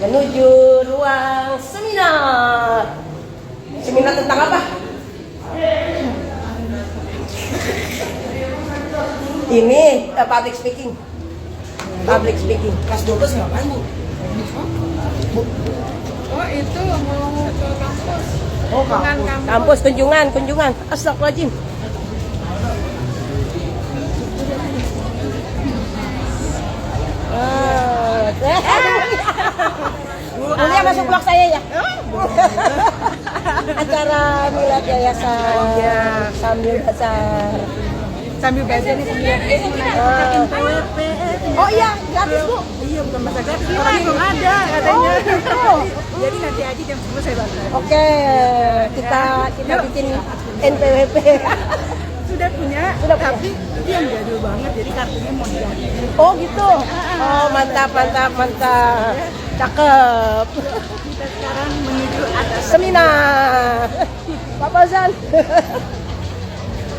menuju ruang seminar. Seminar tentang apa? Ini public speaking. Public speaking. Kelas 12 ngapain, Bu? Oh, itu mau ke kampus. Oh, kampus kunjungan. Astagfirullahaladzim. Mulia masuk blog saya ya. Acara milad yayasan sambil baca nih sambil. Oh iya, gratis Bu. Iya, bukan masa gratis, tapi belum ada katanya. Oh gitu. Jadi nanti aja jam 10 saya bantu. Oke, kita bikin NPWP. Sudah punya, tapi itu yang jadul banget, jadi kartunya mau diganti. Oh gitu. Oh mantap. Cakep. Kita sekarang menuju atas Seminar. Pak Fauzan.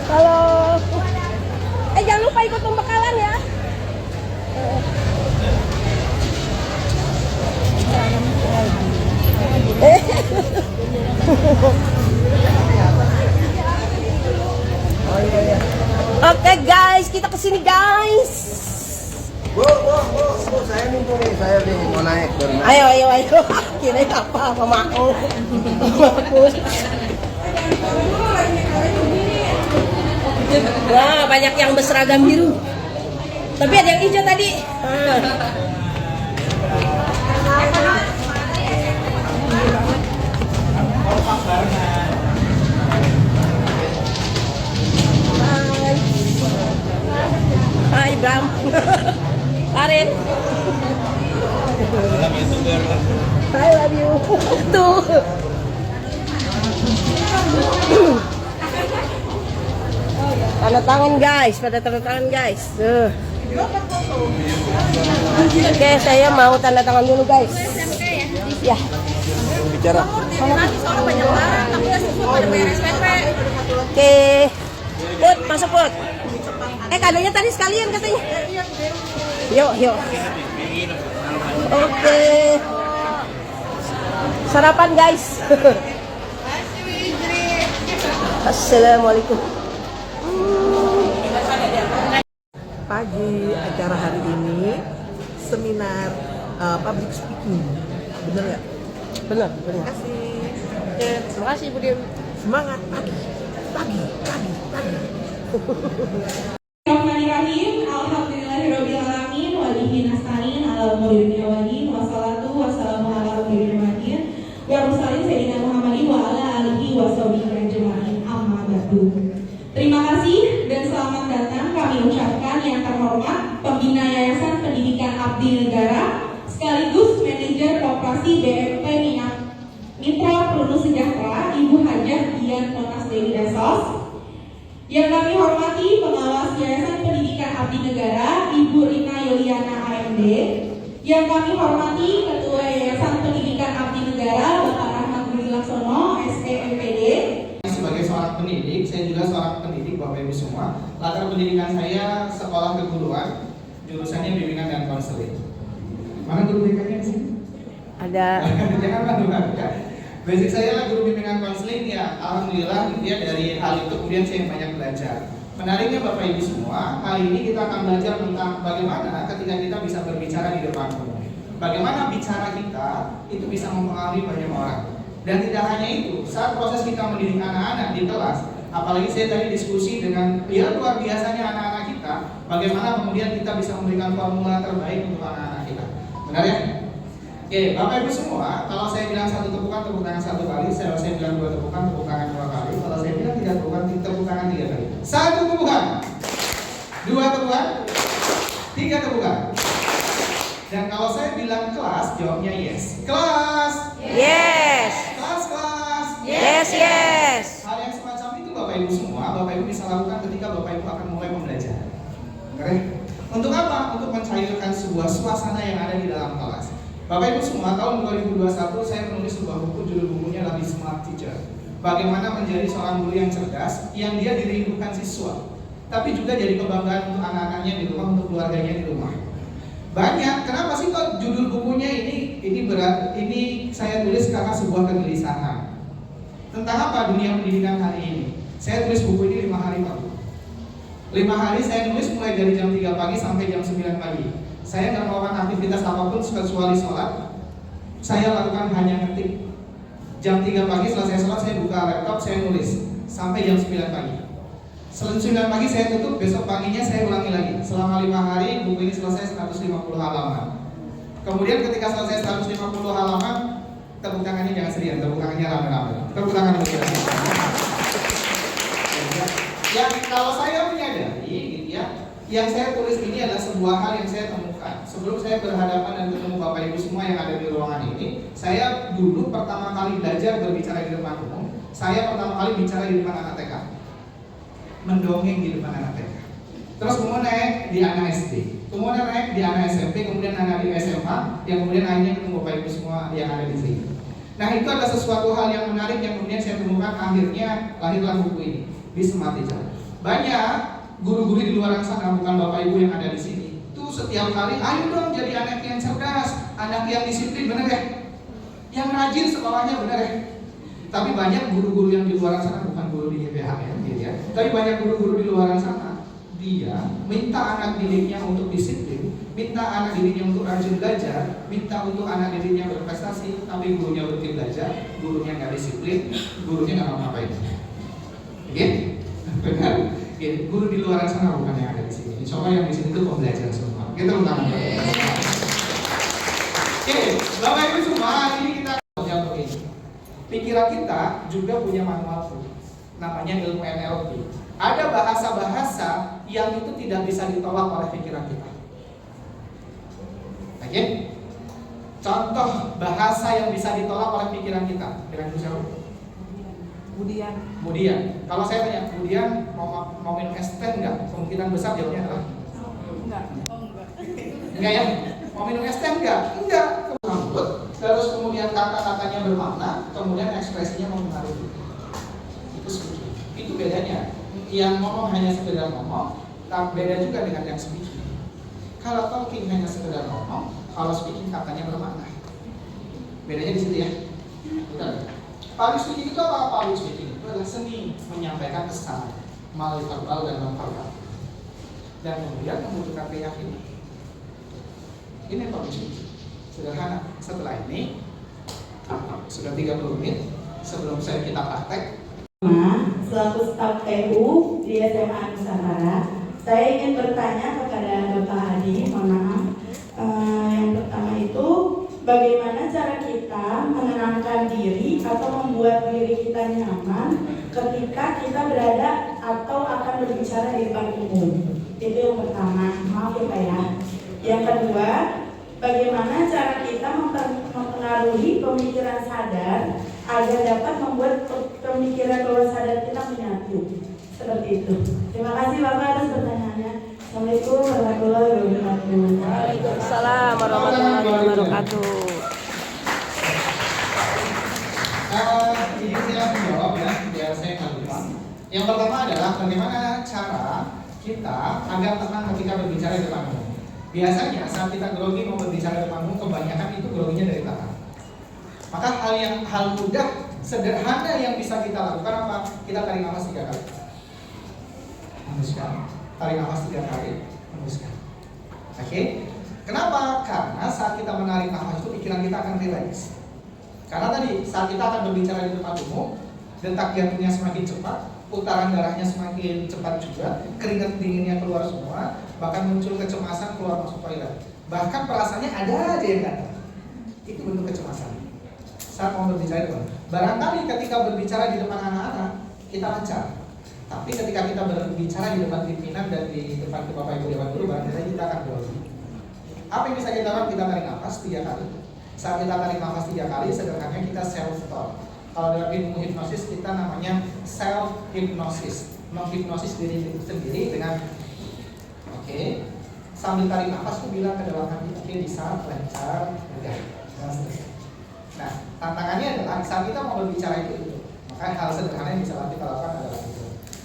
Halo. Jangan lupa ikut pembekalan ya. Oke guys, kita kesini guys. Bu, saya nih mau naik. Ayo. Kirain apa mau? Wah, banyak yang berseragam biru. Tapi ada yang hijau tadi. Hai Bram. Karen. I love you. Tuh. Tanda tangan guys, pada tanda tangan guys. Oke, saya mau tanda tangan dulu guys. Ya. Bicara. Oke. Put, masuk Put. Kadonya tadi sekalian katanya. Yuk. Oke. Sarapan guys. Assalamualaikum. Pagi acara hari ini seminar public speaking, bener nggak? Benar. Terima kasih. Terima kasih Bu Dewi. Semangat pagi. Bismillahirrahmanirrahim. Alhamdulillahirrabbilalamin. Walihi nasta'in ala umuri dunya wali wassalatu wassalamu ala umuri dunya wa mursalin sayyidina Muhammadin wa ala alihi wa sahbihi ajma'in. Amma ba'du. Terima kasih dan selamat datang kami ucapkan yang terhormat Pembina Yayasan Pendidikan Abdi Negara sekaligus Manajer Koperasi BMP Mitra Perunu Sejahtera Ibu Hajah Dian Monas Dewi Dasos. Yang kami hormati Pengawas Yayasan Pendidikan Abdi Negara Ibu Rina Yuliana AMD. Yang kami hormati Ketua Yayasan Pendidikan Abdi Negara Bapak Rahmat Budi Laksono SEMPD. Sebagai seorang pendidik, saya juga seorang pendidik Bapak Ibu semua. Latar pendidikan saya sekolah keguruan, jurusannya bimbingan dan konseling. Mana guru BK-nya di sini? Ada. Jangan malu ya. Basic saya lah guru bimbingan konseling ya. Alhamdulillah dia dari hal itu kemudian saya banyak belajar. Menariknya Bapak Ibu semua, kali ini kita akan belajar tentang bagaimana ketika kita bisa berbicara di depan umum. Bagaimana bicara kita itu bisa mempengaruhi banyak orang. Dan tidak hanya itu, saat proses kita mendidik anak-anak di kelas, apalagi saya tadi diskusi dengan luar biasanya anak-anak kita, bagaimana kemudian kita bisa memberikan formula terbaik untuk anak-anak kita. Benar ya? Oke, Bapak Ibu semua, kalau saya bilang satu tepukan, tepuk tangan satu kali. Saya bilang dua tepukan, tepuk tangan dua kali. Kalau saya bilang tiga tepukan, tepuk tangan tiga kali. Satu tepukan, dua tepukan, tiga tepukan. Dan kalau saya bilang kelas, jawabnya yes. Kelas. Yes. Kelas. Yes. Hal yang semacam itu Bapak Ibu semua, Bapak Ibu bisa lakukan ketika Bapak Ibu akan mulai membelajar. Oke? Untuk apa? Untuk mencairkan sebuah suasana yang ada di dalam kelas. Bapak Ibu semua, tahun 2021 saya menulis sebuah buku, judul bukunya adalah Smart Teacher. Bagaimana menjadi seorang guru yang cerdas, yang dia dirindukan siswa, tapi juga jadi kebanggaan untuk anak-anaknya di rumah, untuk keluarganya di rumah. Banyak. Kenapa sih kok judul bukunya ini berat? Ini saya tulis karena sebuah kegelisahan. Tentang apa dunia pendidikan hari ini? Saya tulis buku ini 5 hari Pak. 5 hari saya nulis mulai dari jam 3 pagi sampai jam 9 pagi. Saya nggak melakukan aktivitas apapun kecuali sholat. Saya lakukan hanya ngetik. Jam 3 pagi setelah saya sholat, saya buka laptop, saya nulis sampai jam 9 pagi. Setelah 9 pagi saya tutup, besok paginya saya ulangi lagi. Selama 5 hari buku ini selesai 150 halaman. Kemudian ketika selesai 150 halaman, tepuk tangannya jangan sedih, tepuk tangannya rame-rame. Tepuk tangan untuk kita. Ya, kalau saya menyadari gitu ya, yang saya tulis ini adalah sebuah hal yang saya temukan. Sebelum saya berhadapan dan ketemu Bapak Ibu semua yang ada di ruangan ini, saya dulu pertama kali belajar berbicara di depan umum. Saya pertama kali bicara di depan anak TK, mendongeng di depan anak TK. Terus kemudian naik di anak SD, kemudian naik di anak SMP, kemudian anak di SMA, yang kemudian akhirnya ketemu Bapak Ibu semua yang ada di sini. Nah, itu adalah sesuatu hal yang menarik yang kemudian saya temukan, akhirnya lahirlah buku ini, Wisma Teja. Banyak guru-guru di luar sana, bukan Bapak Ibu yang ada di sini, itu setiap hari, ayo dong jadi anak yang cerdas, anak yang disiplin, bener ya? Yang rajin sekolahnya, bener ya? Tapi banyak guru-guru yang di luar sana, bukan guru di YPH ya, gitu ya. Tapi banyak guru-guru di luar sana, dia minta anak didiknya untuk disiplin, minta anak didiknya untuk rajin belajar, minta untuk anak didiknya berprestasi, tapi gurunya berhenti belajar, gurunya nggak disiplin, gurunya nggak ngapain. Oke? Benar? Oke, guru di luar sana bukan yang ada di sini. Insya Allah yang di sini itu pembelajar semua. Kita utama. Oke, Bapak Ibu semua, ini kita jawab ini. Pikiran kita juga punya manual tuh, namanya ilmu NLP. Ada bahasa-bahasa yang itu tidak bisa ditolak oleh pikiran kita. Oke? Contoh bahasa yang bisa ditolak oleh pikiran kita. Kira-kira siapa? Kemudian, kalau saya tanya, kemudian mau minum es teh enggak? Kemungkinan besar jawabnya adalah enggak ya? Mau minum es teh enggak? Enggak. Terus kemudian kata-katanya bermakna, kemudian ekspresinya mempengaruhi. Itu bedanya. Yang ngomong hanya sekedar ngomong, tapi beda juga dengan yang speaking. Kalau talking hanya sekedar ngomong, kalau speaking katanya bermakna. Bedanya di situ ya. Betul. Public speaking itu apa? Public speaking itu adalah seni menyampaikan pesan melalui verbal dan non-verbal, dan kemudian membutuhkan keyakinan. Ini public speaking. Sederhana. Setelah ini sudah 30 menit sebelum kita praktek. Selaku staf TU di SMA Nusantara, saya ingin bertanya kepada Bapak Hadi. Mohon maaf. Yang pertama itu, bagaimana cara kita menenangkan diri atau membuat diri kita nyaman ketika kita berada atau akan berbicara di depan umum? Itu yang pertama. Maaf ya Pak ya. Yang kedua, bagaimana cara kita mempengaruhi pemikiran sadar agar dapat membuat pemikiran bawah sadar kita menyatu? Seperti itu. Terima kasih Bapak atas pertanyaannya. Assalamualaikum warahmatullahi wabarakatuh. Waalaikumsalam warahmatullahi wabarakatuh. Ini saya menjawab ya, biar saya nggak lupa. Yang pertama adalah bagaimana cara kita agar tenang ketika berbicara di depan umum. Biasanya saat kita grogi mau berbicara di depan umum, kebanyakan itu groginya dari belakang. Maka hal mudah, sederhana yang bisa kita lakukan apa? Kita tarik nafas 3 kali. Hembuskan. Tarik nafas 3 kali. Hembuskan. Oke? Kenapa? Karena saat kita menarik nafas itu pikiran kita akan rileks. Karena tadi saat kita akan berbicara di depan umum, detak jantungnya semakin cepat, putaran darahnya semakin cepat juga, keringat dinginnya keluar semua, bahkan muncul kecemasan keluar masuk toilet. Bahkan perasaannya ada aja yang datang. Itu bentuk kecemasan. Saat mau berbicara di depan. Barangkali ketika berbicara di depan anak-anak, kita lancar. Tapi ketika kita berbicara di depan pimpinan dan di depan Bapak Ibu Dewan Guru, barangkali kita akan grogi. Apa yang bisa kita lakukan? Kita tarik nafas 3 kali. Saat kita tarik nafas 3 kali, sederhananya kita self-talk. Kalau dalam ilmu hipnosis kita namanya self-hypnosis. Menghipnosis diri sendiri dengan sambil tarik nafas itu bilang ke dalam hati, bisa, lancar, mudah, dan seterusnya. Nah, tantangannya adalah saat kita mau berbicara itu. Maka hal sederhana yang bisa kita lakukan adalah itu.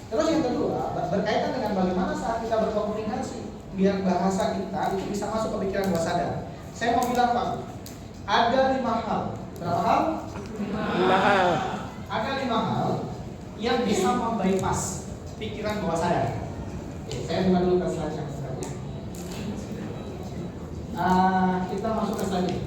Terus yang kedua, berkaitan dengan bagaimana saat kita berkomunikasi. biar bahasa kita itu bisa masuk ke pikiran bawah sadar. Saya mau bilang Pak, ada 5 hal. Berapa hal? 5 hal. Ada 5 hal yang bisa membypass pikiran bawah sadar. Oke, saya buka dulu ke slide-nya. Kita masuk ke slide ini.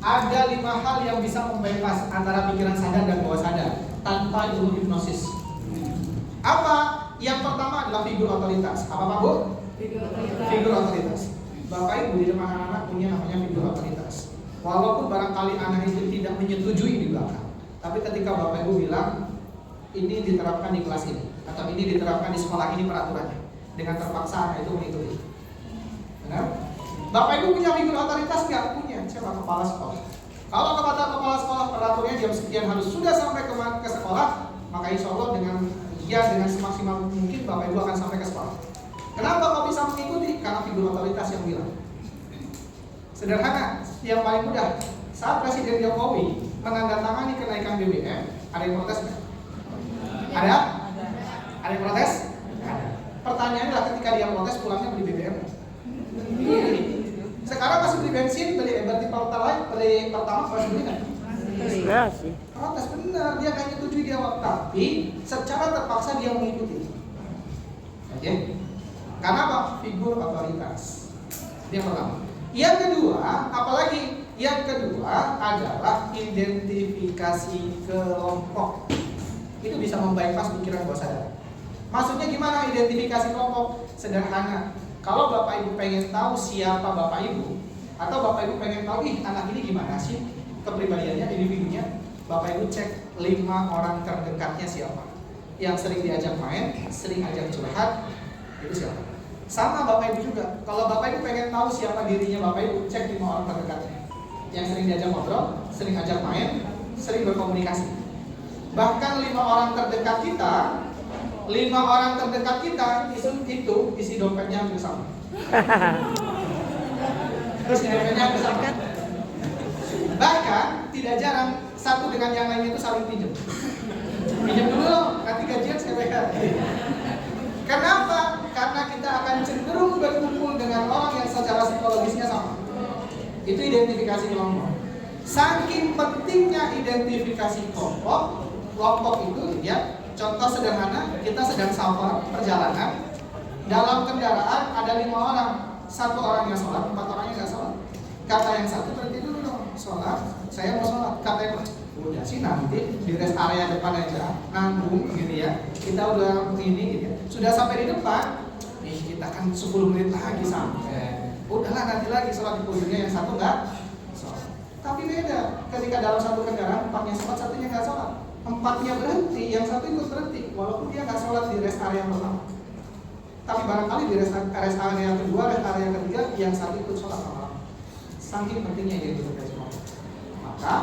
Ada 5 hal yang bisa membypass antara pikiran sadar dan bawah sadar tanpa ilmu hipnosis. Apa? Yang pertama adalah figur otoritas. Apa Pak Bu? Figur otoritas. Bapak Ibu di depan anak-anak punya namanya figur otoritas. Walaupun barangkali anak itu tidak menyetujui di belakang, tapi ketika Bapak Ibu bilang ini diterapkan di kelas ini atau ini diterapkan di sekolah ini peraturannya, dengan terpaksa anak itu mengikuti. Benar? Bapak Ibu punya figur otoritas nggak? Punya. Siapa? Kepala sekolah. Kalau kata kepala sekolah peraturannya jam sekian harus sudah sampai ke sekolah, maka insya Allah dengan semaksimal mungkin Bapak Ibu akan sampai ke sekolah. Kenapa kok bisa mengikuti? Karena figur otoritas yang bilang. Sederhana, yang paling mudah. Saat Presiden Jokowi menandatangani kenaikan BBM, ada yang protes nggak? Ada? Ada yang protes? Ada. Pertanyaannya adalah ketika dia protes pulangnya beli BBM. Sekarang masih beli bensin, beli Pertalite, beli Pertamax masih beli nggak? Nah sih. Protes benar, dia nggak nyetujui dia, tapi secara terpaksa dia mengikuti. Oke? Karena apa? Figur otoritas. Itu yang pertama. Yang kedua, apalagi? Yang kedua adalah identifikasi kelompok. Itu bisa membypass pikiran bawah sadar. Maksudnya gimana identifikasi kelompok? Sederhana. Kalau Bapak Ibu pengen tahu siapa Bapak Ibu, atau Bapak Ibu pengen tahu anak ini gimana sih kepribadiannya, individunya, Bapak Ibu cek 5 orang terdekatnya siapa. Yang sering diajak main, sering ajak curhat, itu siapa. Sama Bapak Ibu juga. Kalau Bapak Ibu pengen tahu siapa dirinya Bapak Ibu, cek 5 orang terdekatnya. Yang sering diajak ngobrol, sering ajak main, sering berkomunikasi. Bahkan 5 orang terdekat kita, 5 orang terdekat kita itu isi dompetnya hampir sama. Isi dompetnya hampir sama. Bahkan tidak jarang satu dengan yang lainnya itu saling pinjam. Pinjam dulu dong, nanti gajian saya bayar. Kenapa? Karena kita akan cenderung berkumpul dengan orang yang secara psikologisnya sama. Itu identifikasi kelompok. Saking pentingnya identifikasi kelompok itu ya. Contoh sederhana, kita sedang safar perjalanan, dalam kendaraan ada 5 orang, 1 orang yang sholat, 4 orangnya nggak sholat. Kata yang satu berhenti dulu dong, sholat, saya mau sholat. Kata yang udah sih nanti di rest area depan aja, nanggung gitu ya. Kita udah ini gitu ya. Sudah sampai di depan, kita kan 10 menit lagi sampai. Udahlah nanti lagi sholat di ujungnya, yang satu nggak sholat. Tapi beda, ketika dalam satu kendaraan 4-nya sholat, 1-nya nggak sholat. 4-nya berhenti, yang satu ikut berhenti, walaupun dia nggak sholat di rest area yang pertama. Tapi barangkali di rest area yang kedua, rest area yang ketiga, yang satu ikut sholat sama. Saking pentingnya identifikasi kelompok. Maka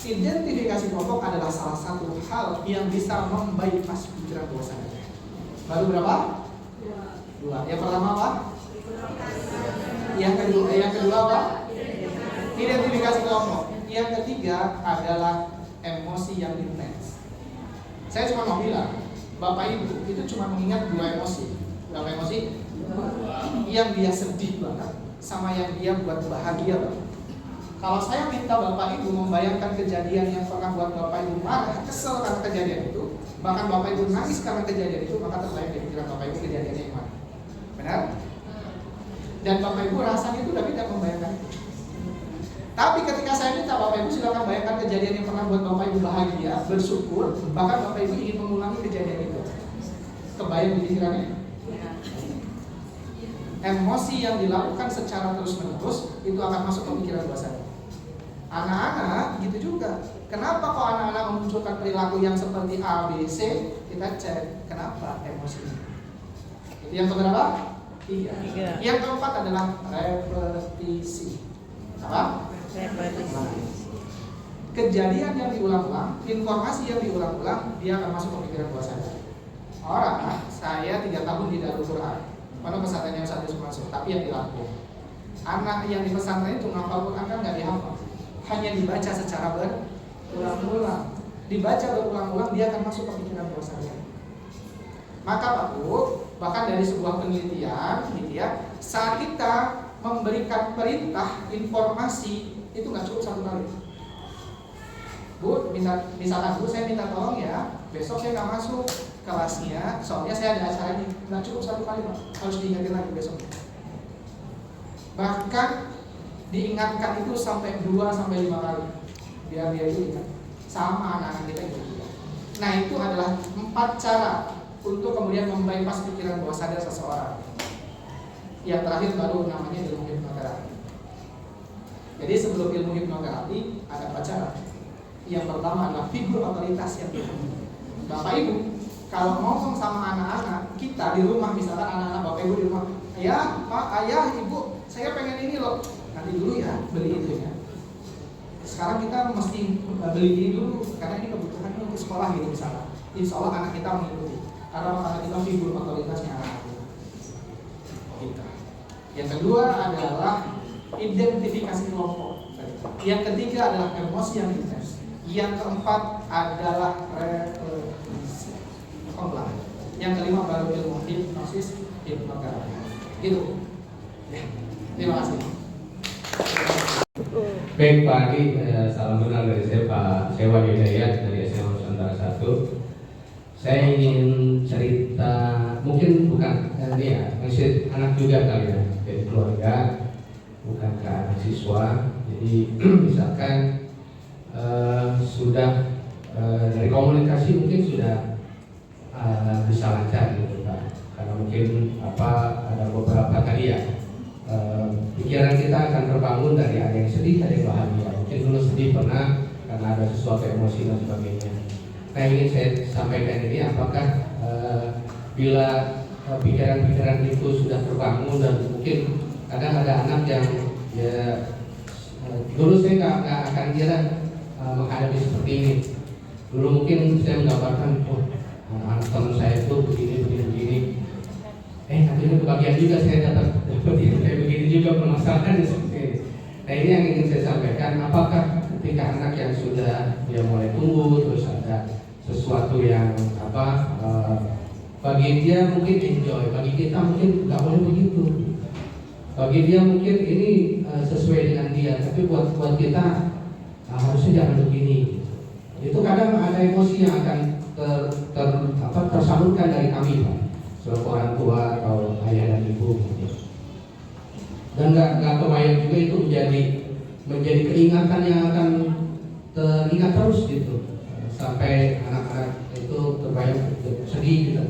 identifikasi kelompok adalah salah satu hal yang bisa membypass pikiran bawah sadar. Baru berapa? 2. Yang pertama apa? Yang kedua apa? Identifikasi kelompok. Yang ketiga adalah emosi yang intens. Saya cuma mau bilang, Bapak Ibu itu cuma mengingat 2 emosi. Berapa emosi? Yang dia sedih banget sama yang dia buat bahagia banget. Kalau saya minta Bapak Ibu membayangkan kejadian yang pernah buat Bapak Ibu marah, kesel karena kejadian itu, bahkan Bapak Ibu nangis karena kejadian itu, maka terbayang di pikiran Bapak Ibu kejadiannya yang mana. Benar? Dan Bapak Ibu rasanya itu udah tidak membayangkan itu. Tapi ketika saya minta Bapak Ibu silakan bayangkan kejadian yang pernah buat Bapak Ibu bahagia, bersyukur, bahkan Bapak Ibu ingin mengulangi kejadian itu. Kebayang di pikirannya? Emosi yang dilakukan secara terus-menerus itu akan masuk ke pikiran bawah sadar. Anak-anak gitu juga. Kenapa kok anak-anak memunculkan perilaku yang seperti A, B, C? Kita cek kenapa emosinya. Itu yang keberapa? 3. Yang keempat adalah repetisi. Apa? Kejadian yang diulang-ulang, informasi yang diulang-ulang, dia akan masuk ke pikiran bawah sadar. Orang, saya 3 tahun di Darul Quran, mana pesantren yang satu masuk, tapi yang di Lampung. Anak yang di pesantren itu ngapal Quran kan nggak dihafal, hanya dibaca secara berulang-ulang. Dibaca berulang-ulang, dia akan masuk ke pikiran bawah sadar. Maka Pak Bu, bahkan dari sebuah penelitian gitu ya, saat kita memberikan perintah informasi itu nggak cukup satu kali. Bu, misalkan Bu, saya minta tolong ya, besok saya nggak masuk kelasnya, soalnya saya ada acara ini. Nggak cukup satu kali Pak, harus diingetin lagi besok. Bahkan diingatkan itu sampai 2-5 kali, biar dia itu ingat sama anak-anak kita juga. Nah itu adalah 4 cara untuk kemudian membypass pikiran bawah sadar seseorang. Yang terakhir baru namanya ilmu hipnoterapi. Jadi sebelum ilmu hipnoterapi ada 4 cara. Yang pertama adalah figur otoritas yang ditemui. Bapak Ibu, kalau ngomong sama anak-anak kita di rumah, misalkan anak-anak Bapak Ibu di rumah, ya Pak, Ayah, Ibu, saya pengen ini loh. Nanti dulu ya, beli itu ya. Sekarang kita mesti beli ini dulu, karena ini kebutuhan untuk sekolah gitu misalnya. Insya Allah anak kita mengikuti, karena anak kita figur otoritasnya anak kita. Yang kedua adalah identifikasi kelompok. Yang ketiga adalah emosi yang intens. Yang keempat adalah refleksi. Yang kelima baru ilmu hipnosis, hipnoterapi. Gitu. Ya. Terima kasih. Baik Pak Adi, salam kenal dari saya Pak Sewa Hidayat dari SMA Nusantara 1. Saya ingin cerita, mungkin bukan ini ya, masih anak juga kali ya, dari keluarga, bukan ke anak siswa. Jadi misalkan sudah dari komunikasi mungkin sudah bisa lancar gitu Pak, karena mungkin ada beberapa tadi ya. Pikiran kita akan terbangun dari ada yang sedih, ada yang bahagia. Mungkin dulu sedih pernah karena ada sesuatu emosi dan sebagainya. Nah ingin saya sampaikan ini, apakah bila pikiran-pikiran itu sudah terbangun dan mungkin kadang ada anak yang ya dulu saya nggak akan kira menghadapi seperti ini. Dulu mungkin saya menggambarkan, oh anak-anak teman saya itu begini. Akhirnya kebagian juga saya dapat kayak begini juga permasalahan seperti ini. Nah ini yang ingin saya sampaikan, apakah ketika anak yang sudah dia mulai tumbuh terus ada sesuatu yang bagi dia mungkin enjoy, bagi kita mungkin nggak boleh begitu. Bagi dia mungkin ini sesuai dengan dia, tapi buat kita harusnya jangan begini. Itu kadang ada emosi yang akan tersalurkan dari kami Pak, sebagai orang tua atau ayah dan ibu gitu. Dan nggak kebayang juga itu menjadi keingatan yang akan teringat terus gitu, sampai anak-anak itu terbayang sedih gitu.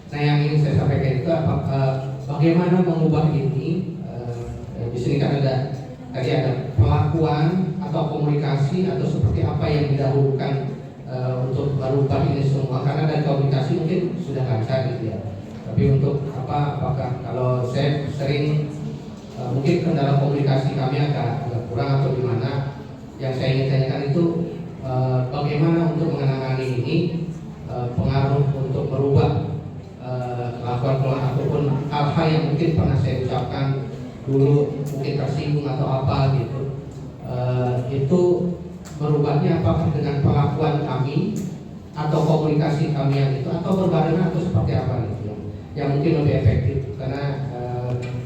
Nah yang ingin saya sampaikan itu bagaimana mengubah ini. Di sini kan tadi ada pelakuan atau komunikasi atau seperti apa yang didahulukan untuk merubah ini semua, karena dari komunikasi mungkin sudah lancar gitu ya. Tapi untuk apakah kalau saya sering mungkin kendala komunikasi kami agak kurang atau gimana, yang saya ingin tanyakan itu bagaimana untuk menangani ini pengaruh untuk merubah kelakuan ataupun hal-hal yang mungkin pernah saya ucapkan dulu mungkin tersinggung atau apa gitu, itu merubahnya apakah dengan pengakuan kami atau komunikasi kami yang itu, atau berbarengan atau seperti apa gitu yang mungkin lebih efektif, karena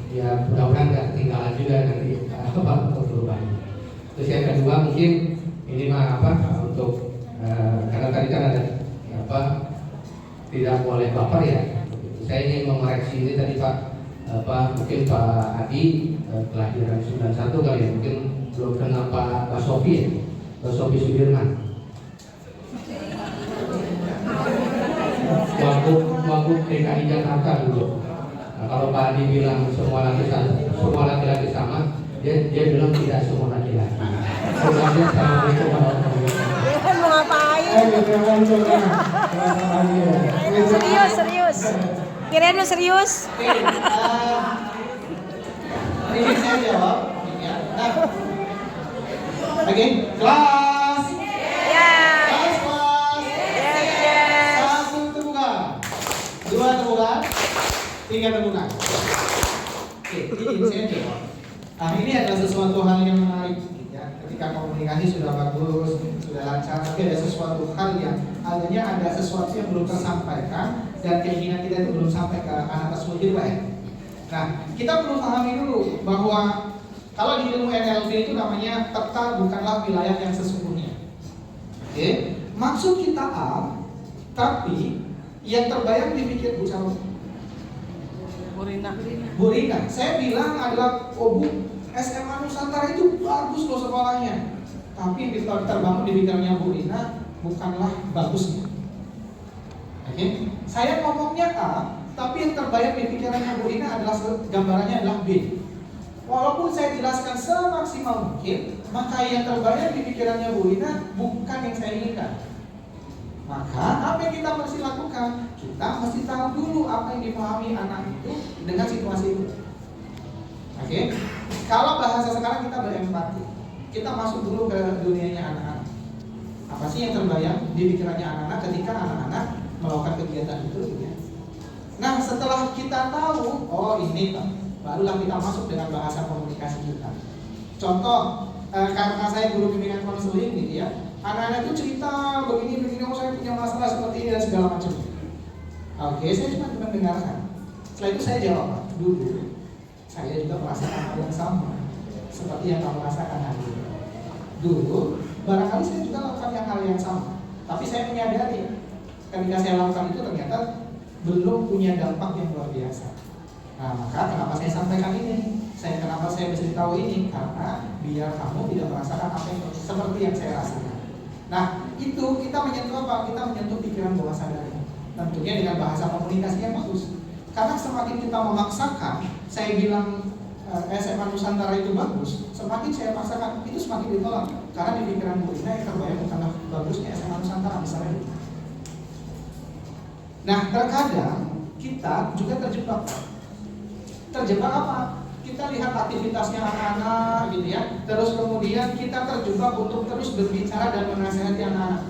ya mudah-mudahan nggak ketinggalan juga nanti untuk berubahnya. Terus yang kedua mungkin ini untuk karena tadi kan ada tidak boleh baper ya. Saya ingin mengoreksi ini tadi mungkin Pak Adi kelahiran 91 kali ya, mungkin belum kenal Pak Sofi ya, Pak Sofi Sudirman. Waktu DKI Jakarta dulu. Nah, kalau Pak Adi bilang semua laki-laki sama, dia bilang tidak semua laki-laki. Assalamualaikum warahmatullahi wabarakatuh. Mau ngapain? Serius. Kirain lu serius. Ini saya jawab. Oke, kelas. Ya. Kelas. Yes. 1 temukan, 2 temukan, 3 temukan. Oke, ini saya jawab. Ini adalah sesuatu hal yang menarik ya, ketika komunikasi komunikasi sudah bagus, sudah lancar, tapi ada sesuatu hal yang adanya ada sesuatu yang belum tersampaikan dan keinginan kita itu belum sampai ke anak tersebut gitu ya. Nah, kita perlu pahami dulu bahwa kalau di ilmu NLP itu namanya peta bukanlah wilayah yang sesungguhnya. Oke, maksud kita A, tapi yang terbayang di pikir Bu Calon. Bu Rina, saya bilang adalah Bu, SMA Nusantara itu bagus loh sekolahnya. Tapi terbangun di pikirannya Bu Rina bukanlah bagusnya. Oke, saya ngomongnya A, tapi yang terbayang di pikirannya Bu Rina adalah gambarannya adalah B. Walaupun saya jelaskan semaksimal mungkin, maka yang terbayang di pikirannya Bu Rina bukan yang saya inginkan. Maka apa yang kita mesti lakukan? Kita mesti tahu dulu apa yang dipahami anak itu dengan situasi itu. Oke? Kalau bahasa sekarang kita berempati, kita masuk dulu ke dunianya anak-anak. Apa sih yang terbayang di pikirannya anak-anak ketika anak-anak melakukan kegiatan itu? Ya? Nah, setelah kita tahu, oh ini Pak, barulah kita masuk dengan bahasa komunikasi kita. Contoh, karena saya guru bimbingan konseling gitu ya, anak-anak itu cerita begini, oh saya punya masalah seperti ini dan segala macam. Oke, saya cuma mendengarkan. Setelah itu saya jawab, Pak, dulu saya juga merasakan hal yang sama seperti yang kamu rasakan hari ini. Dulu, barangkali saya juga lakukan hal yang sama, tapi saya menyadari ketika saya lakukan itu ternyata belum punya dampak yang luar biasa. Nah, maka kenapa saya sampaikan ini? Kenapa saya beritahu ini? Karena biar kamu tidak merasakan apa yang seperti yang saya rasakan. Nah, itu kita menyentuh apa? Kita menyentuh pikiran bawah sadar. Tentunya dengan bahasa komunikasi yang bagus. Karena semakin kita memaksakan, saya bilang SMA Nusantara itu bagus, semakin saya paksakan, itu semakin ditolak. Karena di pikiran Bu Rina yang terbayang bukanlah bagusnya SMA Nusantara misalnya. Nah, terkadang kita juga terjebak. Terjebak apa? Kita lihat aktivitasnya anak-anak gitu ya. Terus kemudian kita terjebak untuk terus berbicara dan menasihati anak-anak.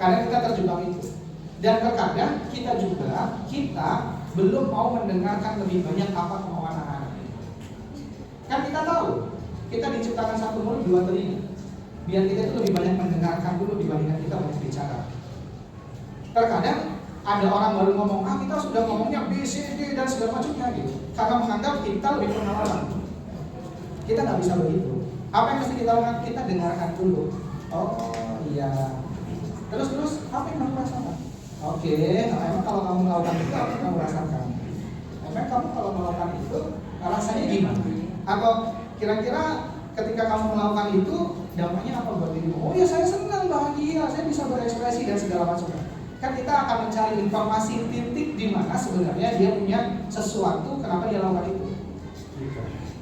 Karena kita terjebak itu. Dan terkadang kita belum mau mendengarkan lebih banyak apa kemauan anak-anak. Kan kita tahu, kita diciptakan satu mulut dua telinga. Biar kita itu lebih banyak mendengarkan dulu dibandingkan kita banyak bicara. Terkadang ada orang baru ngomong, kita sudah ngomongnya B, C, D dan segala macamnya gitu. Karena menganggap kita lebih pengalaman. Kita nggak bisa begitu. Apa yang mesti kita lakukan? Kita dengarkan dulu. Oh iya. Terus apa yang kamu rasakan? Oke, emang kalau kamu melakukan itu apa yang kamu rasakan? Emang kamu kalau melakukan itu rasanya gimana? Atau kira-kira ketika kamu melakukan itu dampaknya apa buat dirimu? Oh ya saya senang, bahagia, saya bisa berekspresi dan segala macamnya. Kan kita akan mencari informasi titik di mana sebenarnya dia punya sesuatu kenapa dia lakukan itu.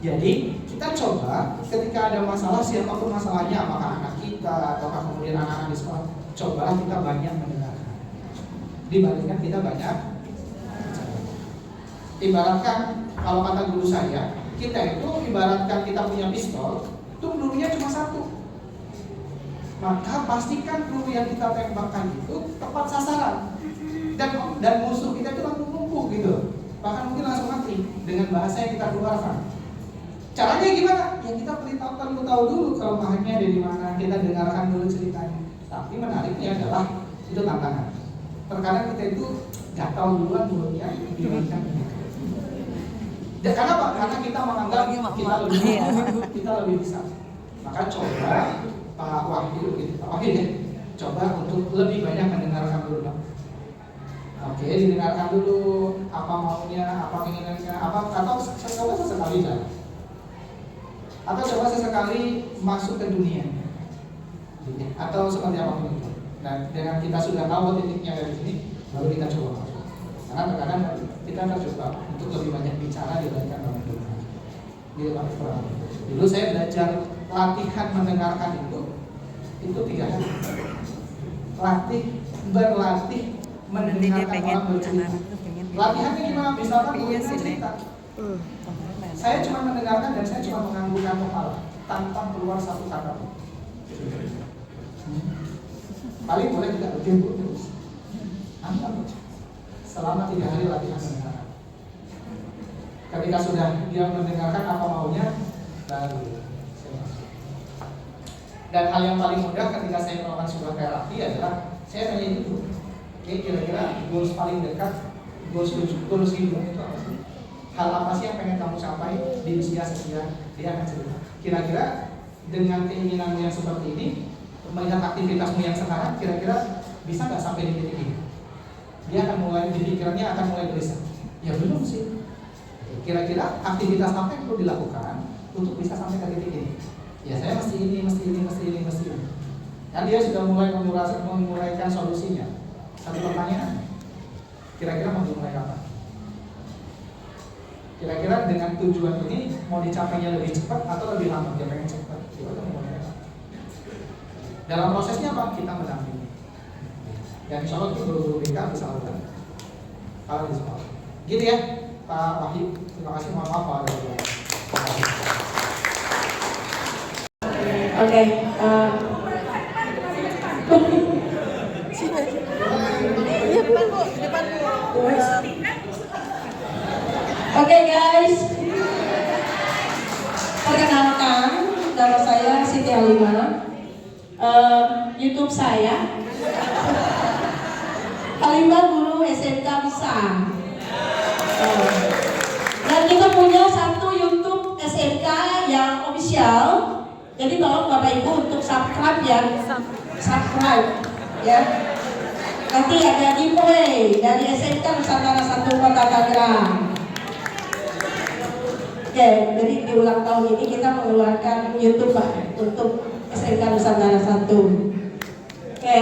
Jadi kita coba ketika ada masalah, siapapun masalahnya, apakah anak kita ataukah kemudian anak-anak di sekolah, cobalah kita banyak mendengarkan dibandingkan kita banyak bicara. Ibaratkan kalau kata guru saya, kita itu ibaratkan kita punya pistol, itu pelurunya cuma satu. Maka pastikan peluru yang kita tembakkan itu tepat sasaran dan musuh kita itu langsung lumpuh gitu, bahkan mungkin langsung mati dengan bahasa yang kita keluarkan. Caranya gimana? Ya kita perlu tahu dulu kelemahannya dari mana, kita dengarkan dulu ceritanya. Tapi menariknya adalah itu tantangan. Terkadang kita itu gatal duluan mulutnya dibandingkan mendengar. Dan karena apa? Karena kita menganggap kita lebih bisa. Maka coba Pak Wahyu gitu, Pak Wahyu ya, coba untuk lebih banyak mendengarkan dulu Pak. Oke, didengarkan dulu apa maunya, apa keinginannya, atau coba sesekali lah. Atau coba sesekali masuk ke dunia, atau seperti apapun itu. Dan dengan kita sudah tahu titiknya dari sini, baru kita coba masuk. Karena terkadang kita terjebak untuk lebih banyak bicara dibandingkan mendengarkan. Gitu Pak. Dulu saya belajar latihan mendengarkan itu 3 hari. Berlatih mendengarkan orang bercerita. Latihannya gimana? Misalkan cerita. Saya cuma mendengarkan dan saya cuma menganggukkan kepala tanpa keluar satu kata pun. Paling boleh tidak bertimbul terus. Selama 3 hari latihan mendengarkan. Ketika sudah dia mendengarkan apa maunya, baru saya masuk. Dan hal yang paling mudah ketika saya melakukan sebuah terapi adalah saya tanya itu dulu. Oke, kira-kira goals paling dekat, goals hidup itu apa sih? Hal apa sih yang pengen kamu capai di usia sekian? Dia akan cerita. Kira-kira dengan keinginanmu yang seperti ini, melihat aktivitasmu yang sekarang, kira-kira bisa nggak sampai di titik ini? Dia akan mulai, di pikirannya akan mulai gelisah. Ya belum sih. Kira-kira aktivitas apa yang perlu dilakukan untuk bisa sampai ke titik ini? Ya saya mesti ini. Dan dia sudah mulai menguraikan solusinya. Satu pertanyaan, kira-kira mau dimulai kapan? Kira-kira dengan tujuan ini mau dicapainya lebih cepat atau lebih lama? Dia pengen cepat. Dalam prosesnya apa? Kita mendampingi. Dan insya Allah itu guru-guru BK bisa lakukan. Kalau di sekolah. Gitu ya, Pak Wahyu. Terima kasih. Mohon maaf Pak. Oke. Oke guys, perkenalkan nama saya Siti Halimah. YouTube saya Halimah Guru SMK Bisa. Dan kita punya satu YouTube SMK yang official. Jadi tolong Bapak Ibu untuk subscribe ya. Subscribe ya. Nanti ada giveaway dari SMK Nusantara 1 Kota Tangerang. Oke, jadi di ulang tahun ini kita mengeluarkan YouTube Pak untuk SMK Nusantara 1. Oke,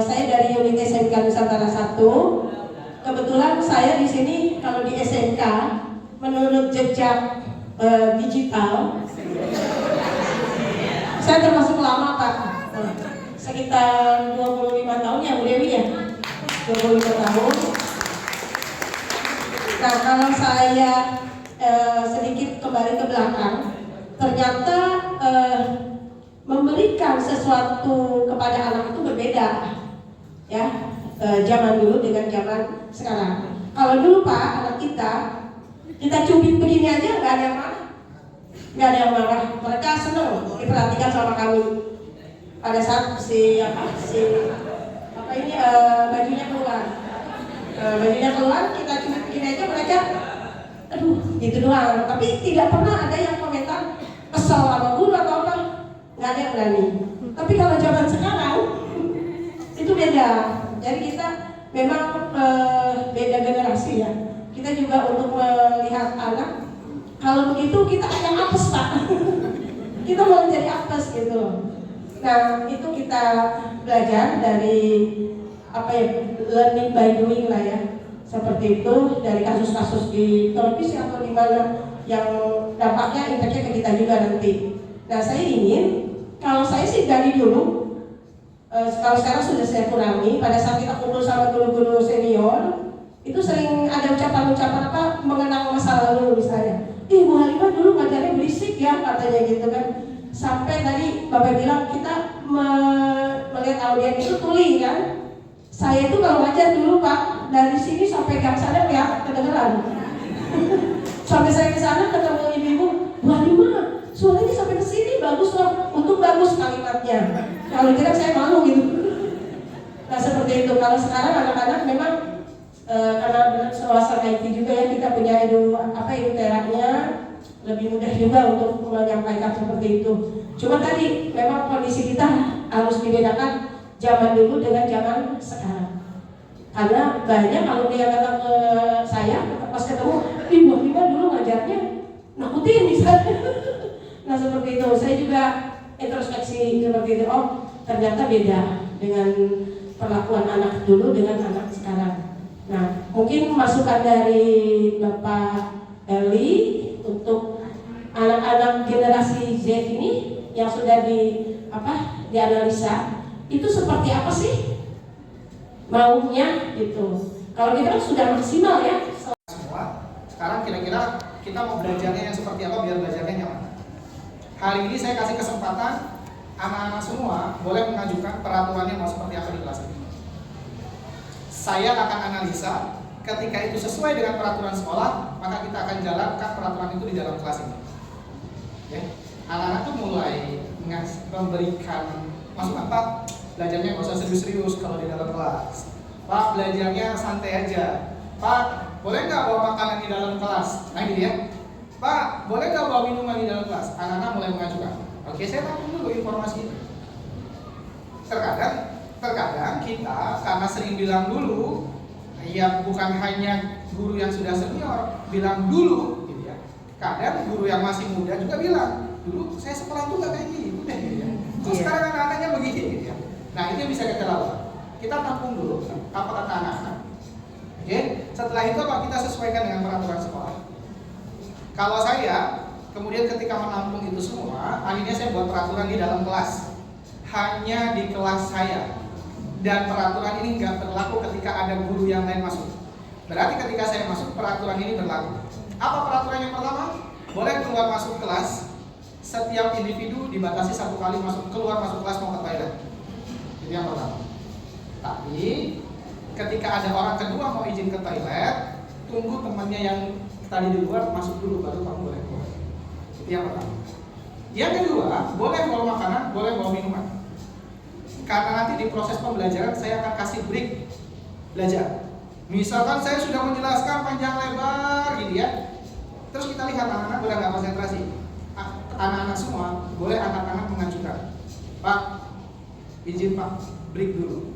saya dari unit SMK Nusantara 1. Kebetulan saya di sini kalau di SMK menurut jejak digital saya termasuk lama Pak. Sekitar 25 tahun ya Bu Dewi ya. 25 tahun. Nah, kalau saya sedikit kembali ke belakang, ternyata memberikan sesuatu kepada anak itu berbeda ya, zaman dulu dengan zaman sekarang. Kalau dulu Pak, anak kita cubit begini aja nggak ada yang marah, mereka senang diperhatikan sama kami. Pada saat bajunya keluar, kita cubit begini aja mereka aduh gitu doang, tapi tidak pernah ada yang komentar kesel sama guru atau apa, nggak ada yang berani. Tapi kalau zaman sekarang itu beda. Jadi kita memang beda generasi ya. Kita juga untuk melihat anak, kalau begitu kita yang apes Pak. Kita mau jadi apes gitu. Nah itu kita belajar dari apa ya, learning by doing lah ya. Seperti itu dari kasus-kasus di televisi atau di mana yang dampaknya impactnya ke kita juga nanti. Nah saya ingin, kalau saya sih dari dulu, kalau sekarang sudah saya kurangi, pada saat kita kumpul sama guru-guru senior, itu sering ada ucapan-ucapan apa mengenang masa lalu misalnya. Bu Halimah dulu ngajarnya berisik ya katanya gitu kan. Sampai tadi Bapak bilang kita melihat audien itu tuli kan. Saya itu kalau ngajar dulu Pak, dari sini sampai gang sana ya kedengeran. Sampai saya ke sana ketemu ibu-ibu, Bu Halimah, suaranya sampai ke sini bagus loh, untuk bagus kalimatnya. Kalau kira saya malu gitu. Nah seperti itu. Kalau sekarang anak-anak memang karena suasana IT juga ya, kita punya edu teraknya lebih mudah juga untuk menyampaikan seperti itu. Cuma tadi memang kondisi kita harus dibedakan zaman dulu dengan zaman sekarang. Karena banyak kalau dia datang ke saya pas ketemu, Ibu Halimah dulu ngajarnya nakutin misalnya. Nah seperti itu. Saya juga introspeksi seperti itu. Oh ternyata beda dengan perlakuan anak dulu dengan anak sekarang. Nah mungkin masukan dari Bapak Eli untuk anak-anak generasi Z ini yang sudah dianalisa itu seperti apa sih maunya gitu. Kalau kita sudah maksimal ya semua. Sekarang kira-kira kita mau belajarnya yang seperti apa biar belajarnya nyaman. Hari ini saya kasih kesempatan anak-anak semua boleh mengajukan peraturannya mau seperti apa di kelas ini. Saya akan analisa, ketika itu sesuai dengan peraturan sekolah, maka kita akan jalankan peraturan itu di dalam kelas ini. Ya. Anak-anak tuh mulai memberikan masukan, Pak, belajarnya nggak usah serius-serius kalau di dalam kelas. Pak, belajarnya santai aja. Pak, boleh nggak bawa makanan di dalam kelas? Nah gitu ya. Pak, boleh nggak bawa minuman di dalam kelas? Anak-anak mulai mengajukan. Oke, saya tampung dulu informasi itu. Terkadang kita karena sering bilang dulu, ya bukan hanya guru yang sudah senior bilang dulu, gitu ya. Kadang guru yang masih muda juga bilang, dulu saya sekolah juga kayak gini, udah gitu ya. Terus sekarang anak-anaknya begini, gitu ya. Nah itu yang bisa kita lakukan. Kita tampung dulu apa kata anak-anak. Oke, setelah itu apa kita sesuaikan dengan peraturan sekolah. Kalau saya kemudian ketika menampung itu semua, akhirnya saya buat peraturan di dalam kelas, hanya di kelas saya. Dan peraturan ini nggak berlaku ketika ada guru yang lain masuk. Berarti ketika saya masuk, peraturan ini berlaku. Apa peraturan yang pertama? Boleh keluar masuk kelas. Setiap individu dibatasi 1 kali keluar masuk kelas mau ke toilet. Itu yang pertama. Tapi ketika ada orang kedua mau izin ke toilet, tunggu temannya yang tadi di luar masuk dulu baru kamu boleh keluar. Itu yang pertama. Yang kedua, boleh bawa makanan, boleh bawa minuman. Karena nanti di proses pembelajaran saya akan kasih break belajar. Misalkan saya sudah menjelaskan panjang lebar gitu ya, terus kita lihat anak-anak udah nggak konsentrasi. Anak-anak semua boleh anak-anak mengajukan, Pak, izin Pak, break dulu.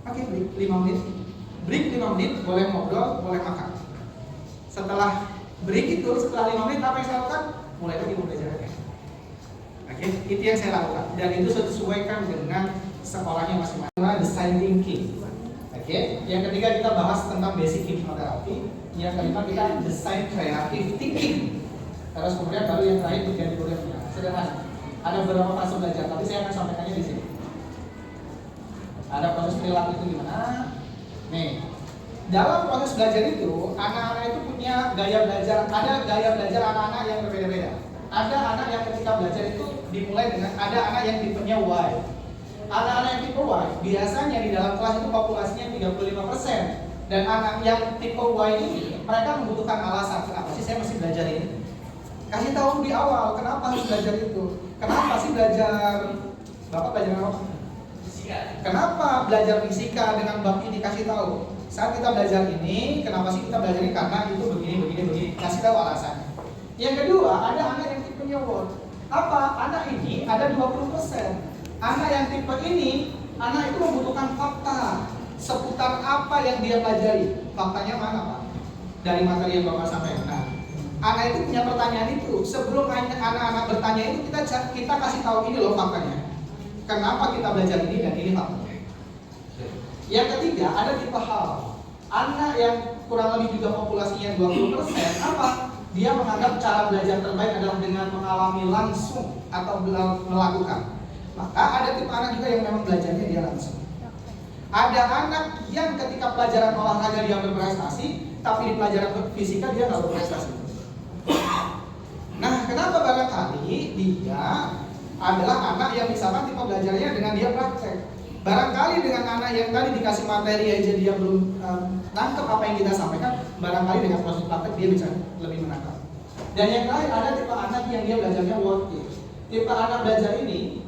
Oke, break 5 menit. Break 5 menit, boleh ngobrol, boleh makan. Setelah break itu, setelah 5 menit apa yang saya lakukan? Mulai lagi pembelajarannya. Oke, itu yang saya lakukan dan itu sesuaikan dengan sekolahnya masing-masing. Design thinking. Oke, yang ketiga kita bahas tentang basic hipnoterapi. Yang kelima kita design creative thinking. Terus kemudian baru yang terakhir menjadi kurikulumnya. Sederhana. Ada beberapa fase belajar, tapi saya akan sampaikannya di sini. Ada proses perilaku itu gimana? Nih, dalam proses belajar itu anak-anak itu punya gaya belajar. Ada gaya belajar anak-anak yang berbeda-beda. Ada anak yang ketika belajar itu dimulai dengan ada anak yang tipenya Y. Anak-anak yang tipe Y biasanya di dalam kelas itu populasinya 35%. Dan anak yang tipe Y ini mereka membutuhkan alasan, kenapa sih saya mesti belajar ini? Kasih tahu di awal kenapa harus belajar itu. Kenapa sih belajar? Bapak belajar apa? Fisika. Kenapa belajar fisika dengan bab ini? Kasih tahu. Saat kita belajar ini, kenapa sih kita belajar ini? Karena itu begini. Kasih tahu alasannya. Yang kedua, ada anak yang tipenya Y. Apa? Anak ini ada 20%. Anak yang tipe ini, anak itu membutuhkan fakta seputar apa yang dia pelajari. Faktanya mana, Pak? Dari materi yang Bapak sampaikan. Nah, anak itu punya pertanyaan itu. Sebelum anak-anak bertanya itu, kita kasih tahu ini loh faktanya. Kenapa kita belajar ini dan ini faktanya. Yang ketiga, ada tipe hal. Anak yang kurang lebih juga populasinya 20%, apa? Dia menganggap cara belajar terbaik adalah dengan mengalami langsung atau melakukan. Maka ada tipe anak juga yang memang belajarnya dia langsung. Ada anak yang ketika pelajaran olahraga dia berprestasi, tapi di pelajaran fisika dia nggak berprestasi. Nah, kenapa barangkali dia adalah anak yang misalkan tipe belajarnya dengan dia praktek. Barangkali dengan anak yang tadi dikasih materi aja dia belum nangkep apa yang kita sampaikan, barangkali dengan proses praktek dia bisa lebih menangkap. Dan yang terakhir ada tipe anak yang dia belajarnya working. Tipe anak belajar ini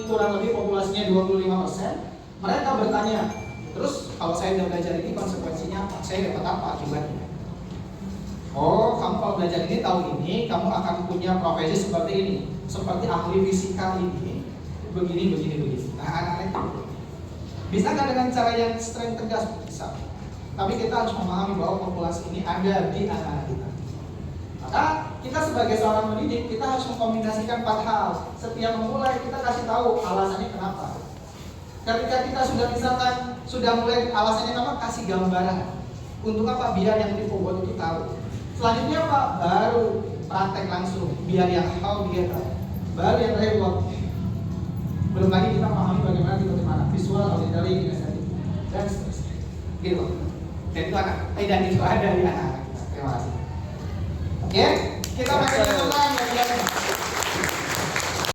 kurang lebih populasinya 25%. Mereka bertanya, terus kalau saya udah belajar ini konsekuensinya apa? Saya dapat apa akibatnya? Oh, kamu kalau belajar ini tahu ini, kamu akan punya profesi seperti ini, seperti ahli fisika ini, begini. Nah, anak-anak itu bisa nggak dengan cara yang straight tegas? Bisa. Tapi kita harus memahami bahwa populasi ini ada di anak-anak kita. Maka kita sebagai seorang pendidik, kita harus mengkombinasikan 4 hal. Setiap memulai kita kasih tahu alasannya kenapa. Ketika kita sudah mulai alasannya kenapa, kasih gambaran. Untuk apa? Biar yang tipe buat itu tahu. Selanjutnya apa? Baru praktek langsung. Biar yang how dia tahu. Baru yang terakhir what. Belum lagi kita memahami bagaimana tipe-tipe visual, auditory, kinestetik, dan seterusnya. Gitu. Dan itu anak. Dan itu ada di anak.